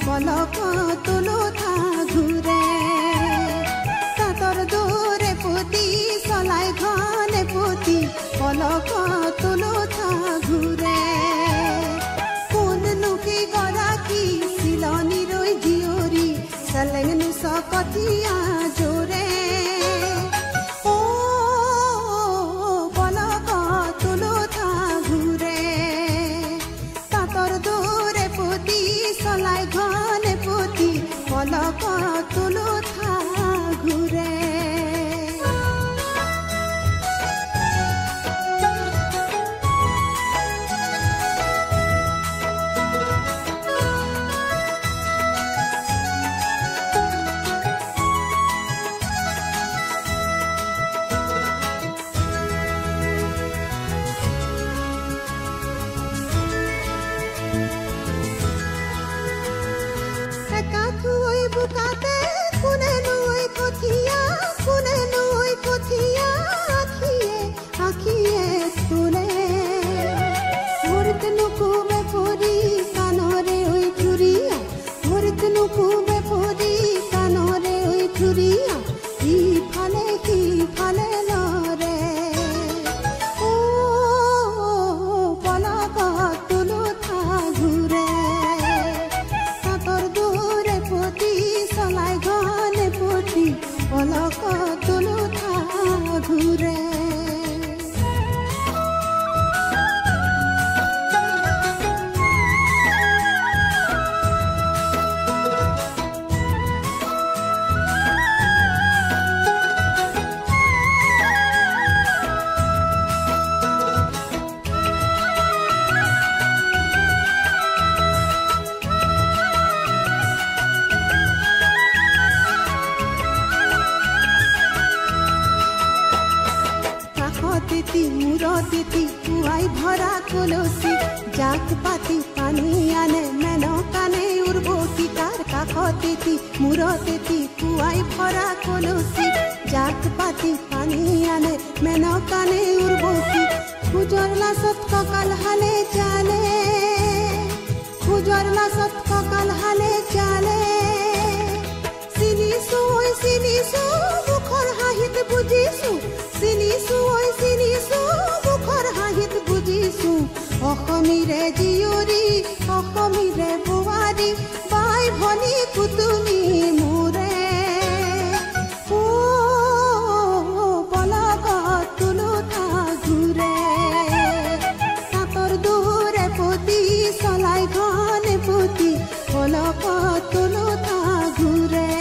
পলক তুলো থা ঘুরে তাতর দূরে পুতি সলাই ঘনে পুতি পলক তুলো থা ঘুরে কোন নুকি গরাকি সিলনি রই জিওরি সলেংনু সকথিয়া জোরে ও পলক তুলো থা ঘুরে তাতর দূরে পুতি সলাই ঘনে পুতি পলক তুলো থা ঘুরে বুকাতে কোনে নই কথিয়া আখিয়ে আখিয়ে তুলে ভরতে নুকুমে পরি কানরে ওই চুরিয়া ভরতে নুকুমে পরি কানরে ওই চুরিয়া কি ফালে লরে ও পলক তুলো থা ঘুরে তাতর দূরে পুতি সলাই ঘনে পুতি পলক তুলো থা ঘুরে তিতি মুরো তিতি কুয়াই ভরা কলসি জাক পাতি পানি আনে মেনো কানে উর্বশী তার কাখ তিতি মুরো তিতি কুয়াই ভরা কলসি জাক পাতি পানি আনে মেনো কানে উর্বশী খুজর লাসত ককাল হালে চালে খুজর লাসত ককাল হালে চালে সিনিসু মুখর হাহিত বুঝিসু সিনিসু মুখর হাহিত বুঝিসু অসমীরে জিয়রি অসমীরে বোৱাৰী বাই ভনী কুতুমি মোৰে ও পলক তুলো থা ঘুৰে তাতৰ দূৰে পুতি চলাই ঘনে পুতি পলক তুলো থা ঘুৰে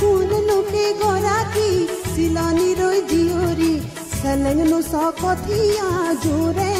কোন নুকি গৰাকী সিলনি ৰই জিওৰি সলেংনু সকথিয়া জোৰে